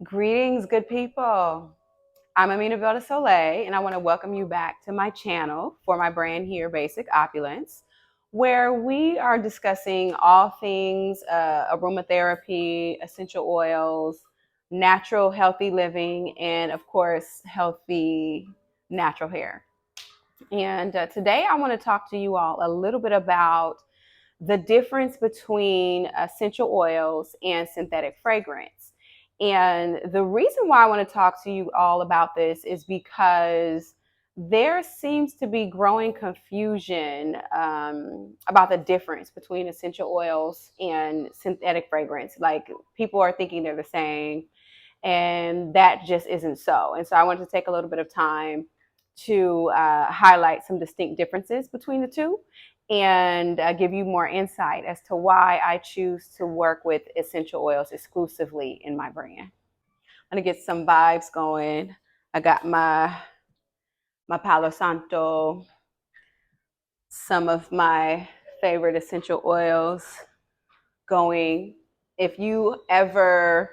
Greetings, good people. I'm Amina Belda Soleil, and I want to welcome you back to my channel for my brand here, Basic Opulence, where we are discussing all things aromatherapy, essential oils, natural, healthy living, and of course, healthy natural hair. And today I want to talk to you all a little bit about the difference between essential oils and synthetic fragrance. And the reason why I want to talk to you all about this is because there seems to be growing confusion about the difference between essential oils and synthetic fragrance. Like people are thinking they're the same, and that just isn't so. And so I want to take a little bit of time to highlight some distinct differences between the two and give you more insight as to why I choose to work with essential oils exclusively in my brand. I'm gonna get some vibes going. I got my Palo Santo, some of my favorite essential oils going. If you ever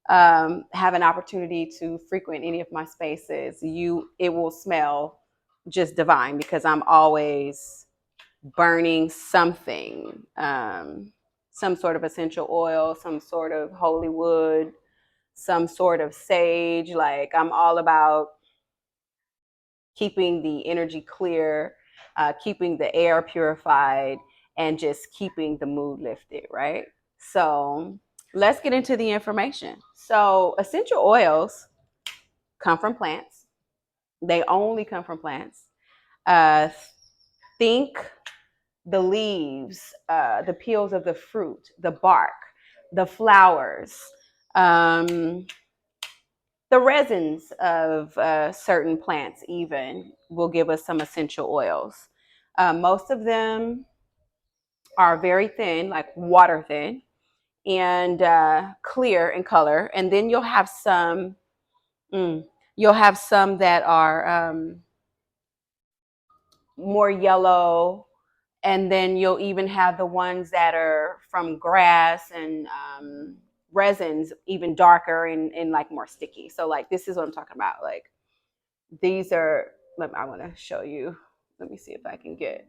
have an opportunity to frequent any of my spaces, it will smell just divine because I'm always burning something, some sort of essential oil, some sort of holy wood, some sort of sage. Like I'm all about keeping the energy clear, keeping the air purified, and just keeping the mood lifted, right? So let's get into the information. So essential oils come from plants. They only come from plants. Uh, think the leaves, the peels of the fruit, the bark, the flowers, um, the resins of certain plants even will give us some essential oils. Most of them are very thin, like water thin, and clear in color. And then mm, you'll have some that are more yellow, and then you'll even have the ones that are from grass and resins, even darker and like more sticky. So like this is what I'm talking about. Like these are. I want to show you. Let me see if I can get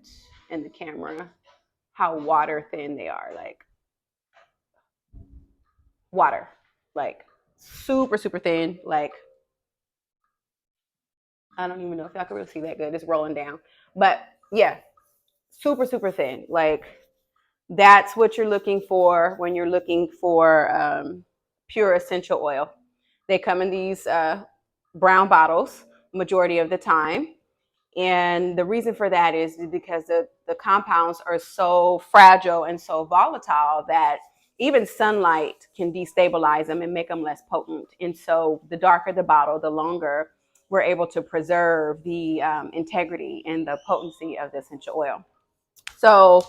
in the camera how water thin they are. Like water, like super super thin. Like I don't even know if y'all can really see that good. It's rolling down, but yeah, super super thin. Like that's what you're looking for when you're looking for pure essential oil. They come in these brown bottles majority of the time. And the reason for that is because the compounds are so fragile and so volatile that even sunlight can destabilize them and make them less potent. And so the darker the bottle, the longer we're able to preserve the integrity and the potency of the essential oil. So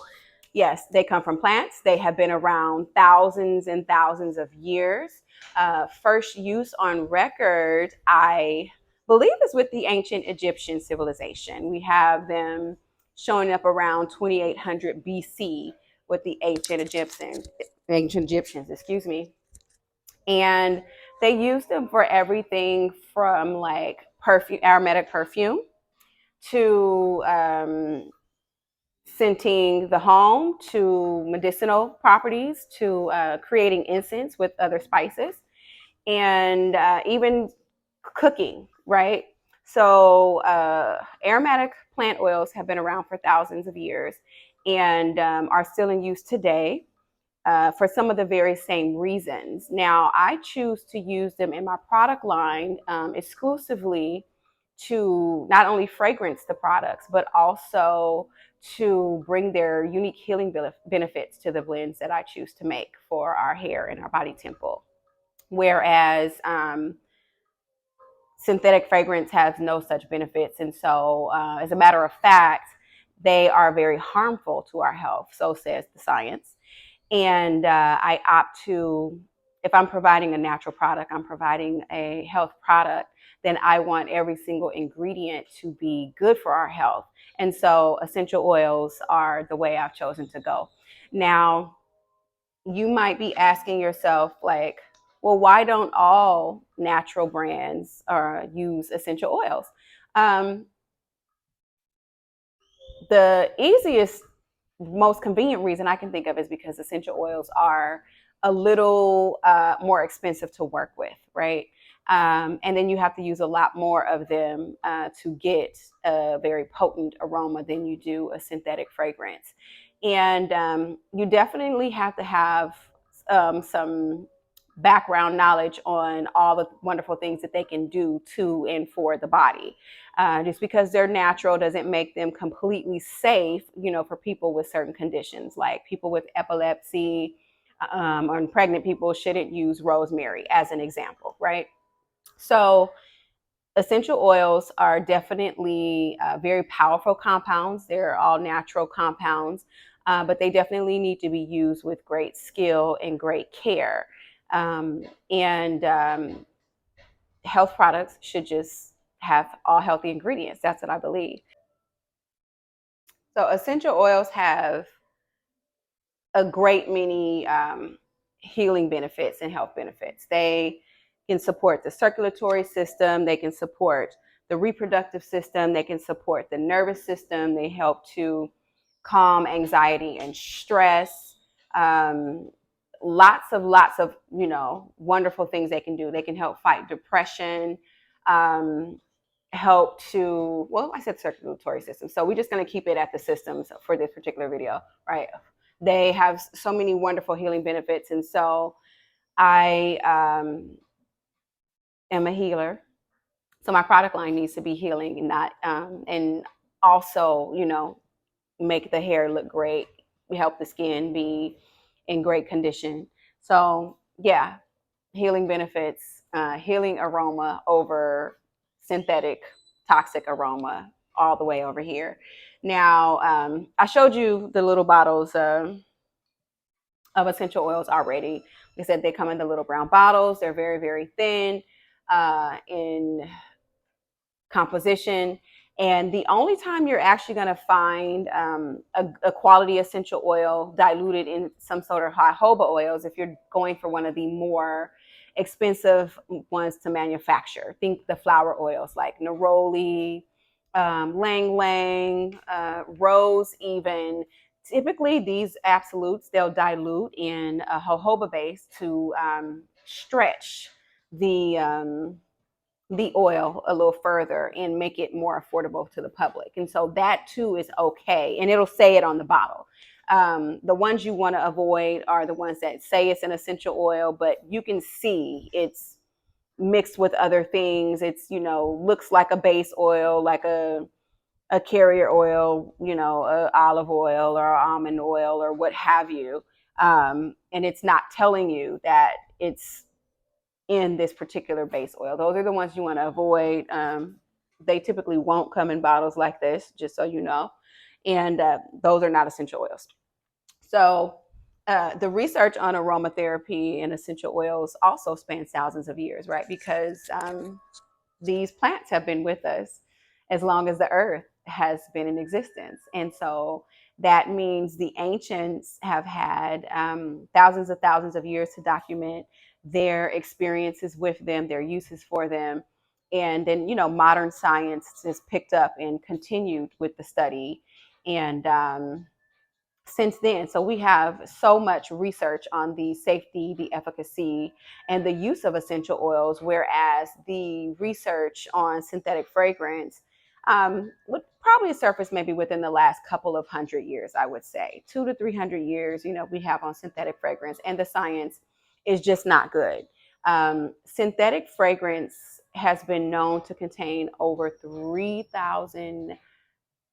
yes, they come from plants. They have been around thousands and thousands of years. First use on record, I believe, is with the ancient Egyptian civilization. We have them showing up around 2800 BC with the ancient Egyptians, excuse me. And they used them for everything from like perfume, aromatic perfume, to scenting the home, to medicinal properties, to creating incense with other spices, and even cooking, right? So aromatic plant oils have been around for thousands of years and are still in use today for some of the very same reasons. Now, I choose to use them in my product line exclusively to not only fragrance the products, but also to bring their unique healing benefits to the blends that I choose to make for our hair and our body temple. Whereas synthetic fragrance has no such benefits. And so, as a matter of fact, they are very harmful to our health. So says the science. And I opt to, if I'm providing a natural product, I'm providing a health product, then I want every single ingredient to be good for our health. And so essential oils are the way I've chosen to go. Now, you might be asking yourself, like, well, why don't all natural brands use essential oils? Um, the easiest, most convenient reason I can think of is because essential oils are a little more expensive to work with, right? And then you have to use a lot more of them to get a very potent aroma than you do a synthetic fragrance. And you definitely have to have some background knowledge on all the wonderful things that they can do to and for the body. Just because they're natural doesn't make them completely safe, for people with certain conditions, like people with epilepsy, or pregnant people shouldn't use rosemary as an example, right? So essential oils are definitely very powerful compounds. They're all natural compounds, but they definitely need to be used with great skill and great care. And health products should just have all healthy ingredients. That's what I believe. So essential oils have a great many healing benefits and health benefits. They can support the circulatory system, they can support the reproductive system, they can support the nervous system, they help to calm anxiety and stress. Lots of wonderful things they can do. They can help fight depression, um, help to, well, I said circulatory system, so we're just going to keep it at the systems for this particular video, right? They have so many wonderful healing benefits, and so I am a healer, so my product line needs to be healing and not and also make the hair look great, help the skin be in great condition. So yeah, healing benefits, healing aroma over synthetic toxic aroma all the way over here. Now, I showed you the little bottles of essential oils already. Like I said, they come in the little brown bottles. They're very, very thin in composition. And the only time you're actually going to find a quality essential oil diluted in some sort of jojoba oils if you're going for one of the more expensive ones to manufacture. Think the flower oils like neroli, lang lang, rose even. Typically, these absolutes, they'll dilute in a jojoba base to stretch the oil a little further and make it more affordable to the public. And so that too is okay. And it'll say it on the bottle. The ones you want to avoid are the ones that say it's an essential oil, but you can see it's mixed with other things. It's, looks like a base oil, like a carrier oil, a olive oil or almond oil or what have you. And it's not telling you that it's in this particular base oil. Those are the ones you want to avoid. They typically won't come in bottles like this, just so you know. And those are not essential oils. So the research on aromatherapy and essential oils also spans thousands of years, right? Because these plants have been with us as long as the earth has been in existence. And so that means the ancients have had thousands of years to document their experiences with them, their uses for them. And then, modern science has picked up and continued with the study. And since then. So we have so much research on the safety, the efficacy, and the use of essential oils, whereas the research on synthetic fragrance would probably surface maybe within the last couple of 100 years, I would say 200 to 300 years, we have on synthetic fragrance, and the science is just not good. Synthetic fragrance has been known to contain over 3,000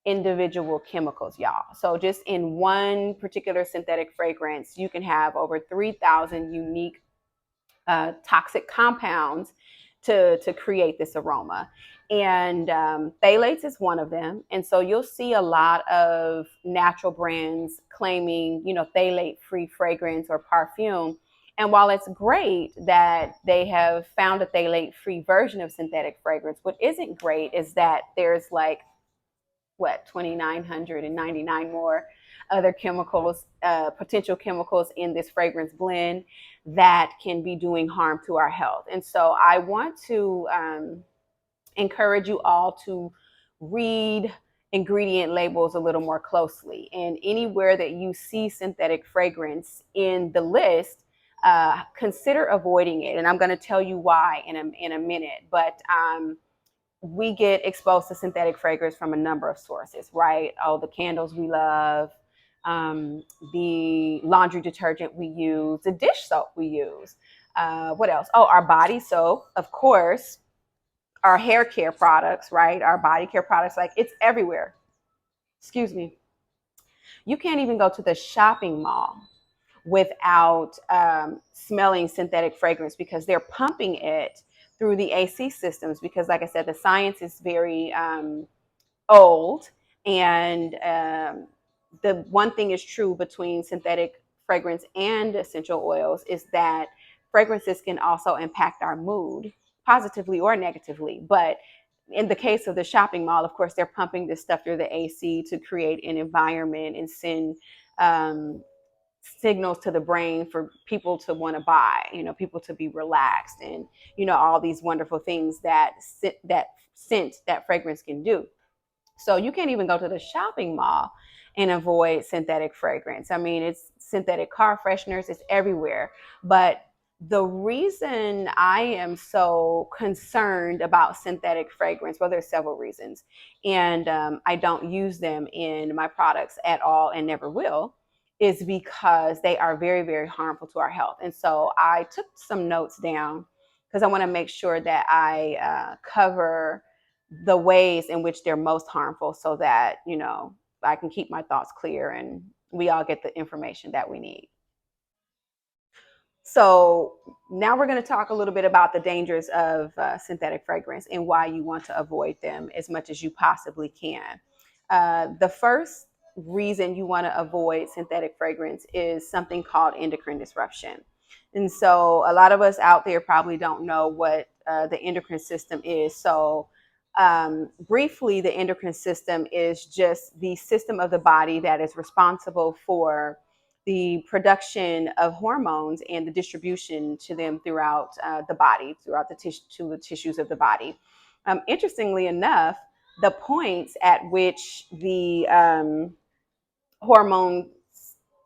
individual chemicals, y'all. So just in one particular synthetic fragrance, you can have over 3,000 unique toxic compounds to create this aroma. And phthalates is one of them. And so you'll see a lot of natural brands claiming, phthalate-free fragrance or perfume. And while it's great that they have found a phthalate-free version of synthetic fragrance, what isn't great is that there's 2,999 more other chemicals, potential chemicals in this fragrance blend that can be doing harm to our health. And so I want to encourage you all to read ingredient labels a little more closely. And anywhere that you see synthetic fragrance in the list, consider avoiding it. And I'm going to tell you why in a minute. But we get exposed to synthetic fragrance from a number of sources, right? Oh, the candles we love, the laundry detergent we use, the dish soap we use. What else? Oh, our body soap, of course, our hair care products, right? Our body care products, like it's everywhere. Excuse me. You can't even go to the shopping mall without smelling synthetic fragrance because they're pumping it through the AC systems. Because, like I said, the science is very old. And the one thing is true between synthetic fragrance and essential oils is that fragrances can also impact our mood positively or negatively. But in the case of the shopping mall, of course, they're pumping this stuff through the AC to create an environment and send signals to the brain for people to want to buy, people to be relaxed, and all these wonderful things that that fragrance can do. So you can't even go to the shopping mall and avoid synthetic fragrance. I mean, it's synthetic car fresheners, it's everywhere. But the reason I am so concerned about synthetic fragrance, well, there's several reasons, and I don't use them in my products at all and never will, is because they are very, very harmful to our health. And so I took some notes down because I want to make sure that I cover the ways in which they're most harmful so that, I can keep my thoughts clear and we all get the information that we need. So now we're going to talk a little bit about the dangers of synthetic fragrance and why you want to avoid them as much as you possibly can. The first reason you want to avoid synthetic fragrance is something called endocrine disruption. And so a lot of us out there probably don't know what the endocrine system is. So briefly, the endocrine system is just the system of the body that is responsible for the production of hormones and the distribution to them throughout the body, throughout the tissues of the body. Interestingly enough, the points at which the hormone,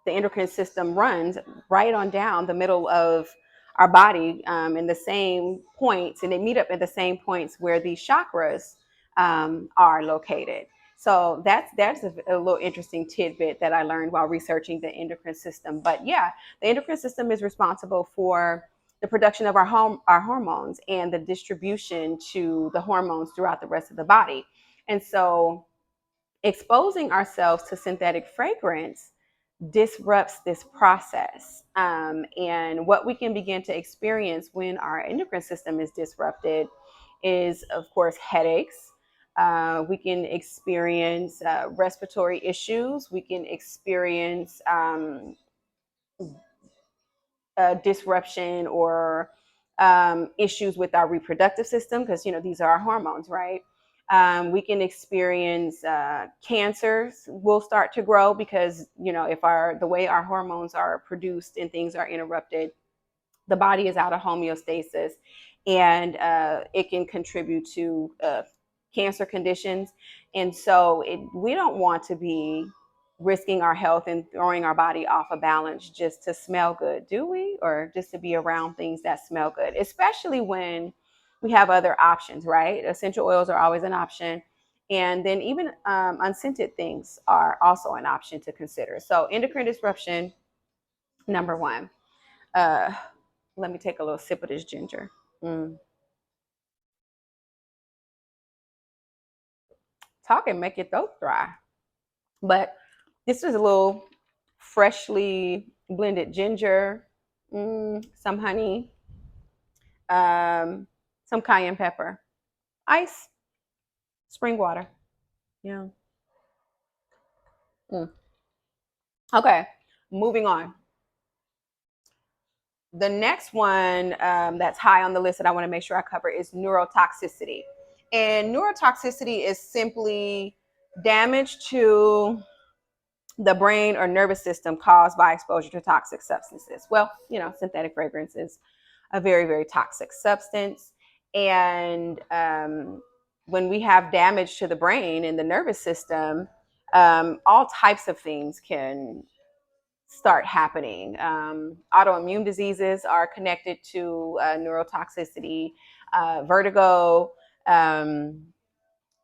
the endocrine system runs right on down the middle of our body in the same points, and they meet up at the same points where the chakras are located. So that's a little interesting tidbit that I learned while researching the endocrine system. But yeah, the endocrine system is responsible for the production of our hormones and the distribution to the hormones throughout the rest of the body. And so exposing ourselves to synthetic fragrance disrupts this process. And what we can begin to experience when our endocrine system is disrupted is, of course, headaches. We can experience respiratory issues. We can experience disruption or issues with our reproductive system because, these are our hormones, right? We can experience cancers will start to grow because, if the way our hormones are produced and things are interrupted, the body is out of homeostasis, and it can contribute to cancer conditions. And so we don't want to be risking our health and throwing our body off a balance just to smell good, do we? Or just to be around things that smell good, especially when we have other options, right? Essential oils are always an option. And then even unscented things are also an option to consider. So endocrine disruption, number one. Let me take a little sip of this ginger. Talk and make your throat dry. But this is a little freshly blended ginger, some honey, some cayenne pepper, ice, spring water. Yeah. Okay, moving on. The next one that's high on the list that I want to make sure I cover is neurotoxicity. And neurotoxicity is simply damage to the brain or nervous system caused by exposure to toxic substances? Well, synthetic fragrance is a very, very toxic substance. And when we have damage to the brain and the nervous system, all types of things can start happening. Autoimmune diseases are connected to neurotoxicity, vertigo, um,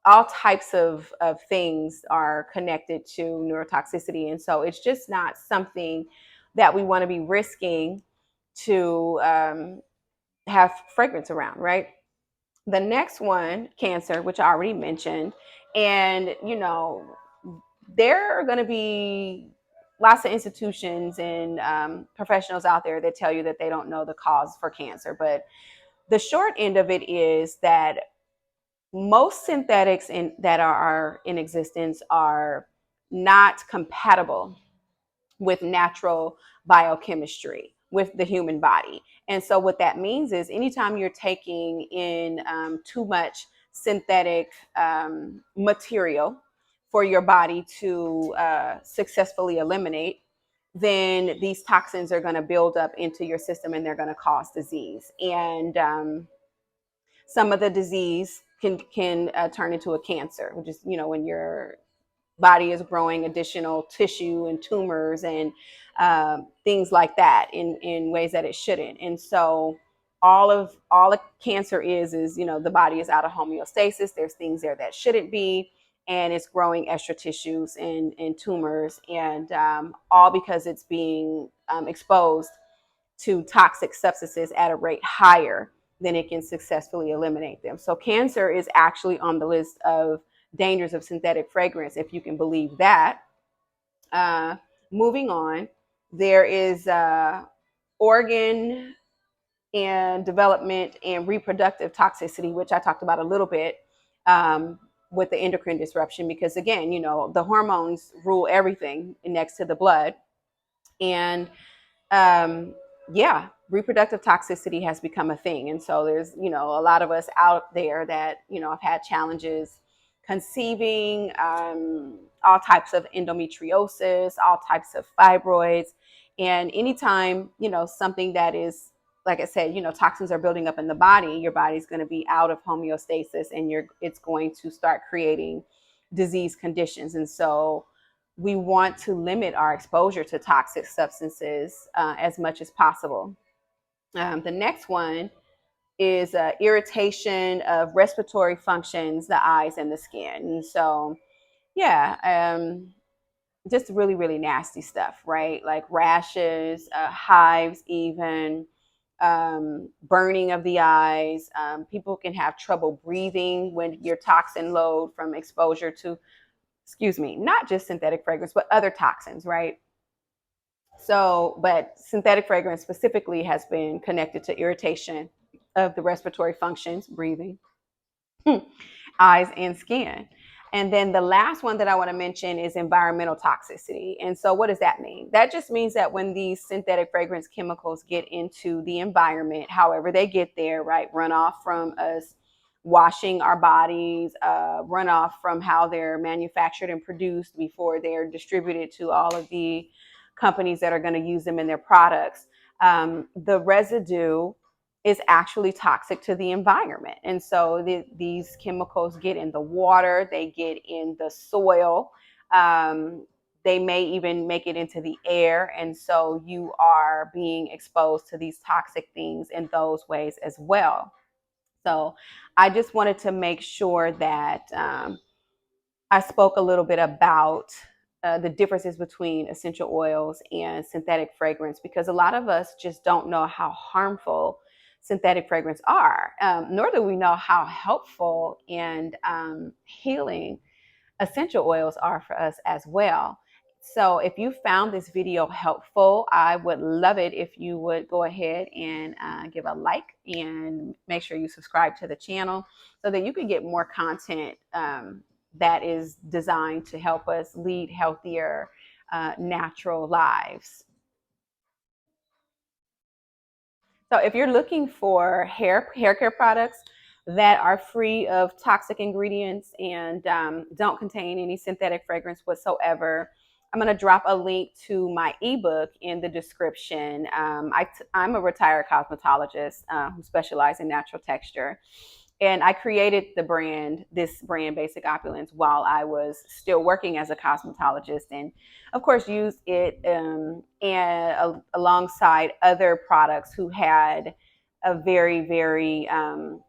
all types of things are connected to neurotoxicity. And so it's just not something that we want to be risking to have fragrance around, right? The next one, cancer, which I already mentioned. And, there are going to be lots of institutions and professionals out there that tell you that they don't know the cause for cancer. But the short end of it is that most synthetics that are in existence are not compatible with natural biochemistry, with the human body. And so what that means is anytime you're taking in too much synthetic material for your body to successfully eliminate, then these toxins are going to build up into your system and they're going to cause disease. And some of the disease can turn into a cancer, which is, when your body is growing additional tissue and tumors and things like that in ways that it shouldn't. And so all a cancer is the body is out of homeostasis. There's things there that shouldn't be, and it's growing extra tissues and tumors, and all because it's being exposed to toxic substances at a rate higher than it can successfully eliminate them. So cancer is actually on the list of dangers of synthetic fragrance, if you can believe that. Moving on, there is organ and development and reproductive toxicity, which I talked about a little bit with the endocrine disruption, because again, the hormones rule everything next to the blood. And reproductive toxicity has become a thing. And so there's, a lot of us out there that, have had challenges conceiving, all types of endometriosis, all types of fibroids. And anytime, something that is, like I said, toxins are building up in the body, your body's going to be out of homeostasis and it's going to start creating disease conditions. And so we want to limit our exposure to toxic substances as much as possible. The next one is irritation of respiratory functions, the eyes and the skin. And so, just really, really nasty stuff, right? Like rashes, hives, even burning of the eyes. People can have trouble breathing when you're toxin load from exposure to, not just synthetic fragrance, but other toxins, right? So, but synthetic fragrance specifically has been connected to irritation of the respiratory functions, breathing, eyes, and skin. And then the last one that I want to mention is environmental toxicity. And so what does that mean? That just means that when these synthetic fragrance chemicals get into the environment, however they get there, right? Runoff from us washing our bodies, runoff from how they're manufactured and produced before they're distributed to all of the companies that are going to use them in their products. The residue is actually toxic to the environment. And so these chemicals get in the water, they get in the soil, they may even make it into the air. And so you are being exposed to these toxic things in those ways as well. So I just wanted to make sure that I spoke a little bit about the differences between essential oils and synthetic fragrance, because a lot of us just don't know how harmful synthetic fragrance are, nor do we know how helpful and healing essential oils are for us as well. So if you found this video helpful, I would love it if you would go ahead and give a like and make sure you subscribe to the channel so that you can get more content that is designed to help us lead healthier, natural lives. So if you're looking for hair care products that are free of toxic ingredients and don't contain any synthetic fragrance whatsoever, I'm going to drop a link to my ebook in the description. I'm a retired cosmetologist who specializes in natural texture. And I created this brand, Basic Opulence, while I was still working as a cosmetologist, and of course, used it alongside other products who had a very, very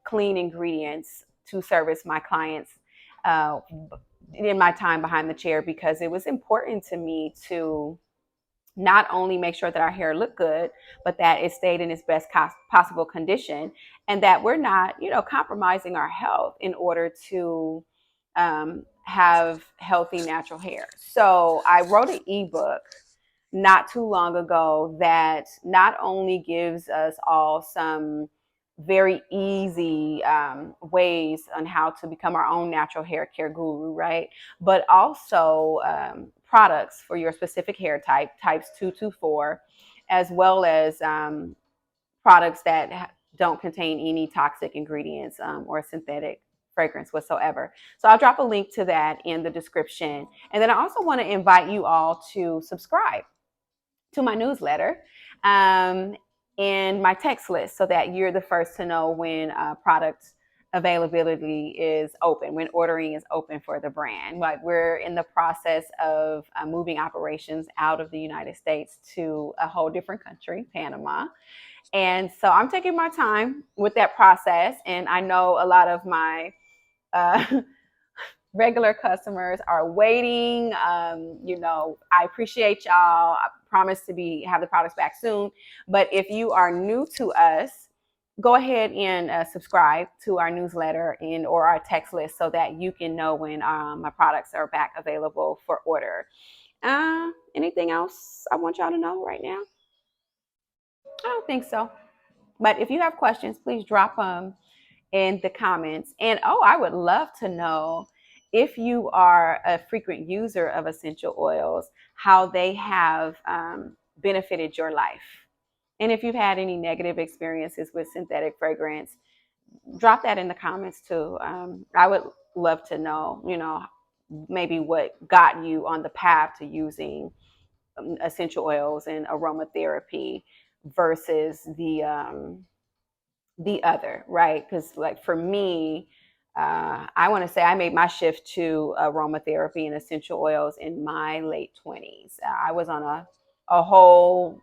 clean ingredients to service my clients uh, in my time behind the chair, because it was important to me to not only make sure that our hair looked good, but that it stayed in its best possible condition, and that we're not, compromising our health in order to have healthy natural hair. So I wrote an ebook not too long ago that not only gives us all some very easy ways on how to become our own natural hair care guru, right? But also products for your specific hair type, types 2 to 4, as well as products that don't contain any toxic ingredients or synthetic fragrance whatsoever. So I'll drop a link to that in the description. And then I also want to invite you all to subscribe to my newsletter and my text list, so that you're the first to know when product availability is open, when ordering is open for the brand. Like, we're in the process of moving operations out of the United States to a whole different country, Panama. And so I'm taking my time with that process. And I know a lot of my uh, regular customers are waiting. I appreciate y'all. I promise to have the products back soon. But if you are new to us, go ahead and subscribe to our newsletter or our text list, so that you can know when my products are back available for order. Anything else I want y'all to know right now? I don't think so. But if you have questions, please drop them in the comments. And I would love to know, if you are a frequent user of essential oils, how they have benefited your life. And if you've had any negative experiences with synthetic fragrance, drop that in the comments too. I would love to know, maybe what got you on the path to using essential oils and aromatherapy versus the other, right? Because, like, for me, I want to say I made my shift to aromatherapy and essential oils in my late 20s. I was on a whole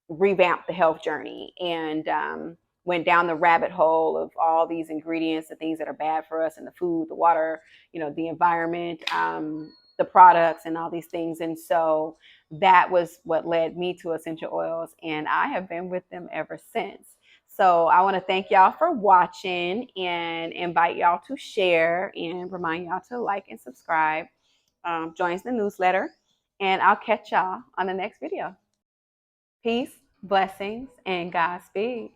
revamp the health journey, and went down the rabbit hole of all these ingredients, the things that are bad for us, and the food, the water, the environment, the products, and all these things. And so that was what led me to essential oils, and I have been with them ever since. So I want to thank y'all for watching, and invite y'all to share, and remind y'all to like and subscribe, join the newsletter, and I'll catch y'all on the next video. Peace, blessings, and Godspeed.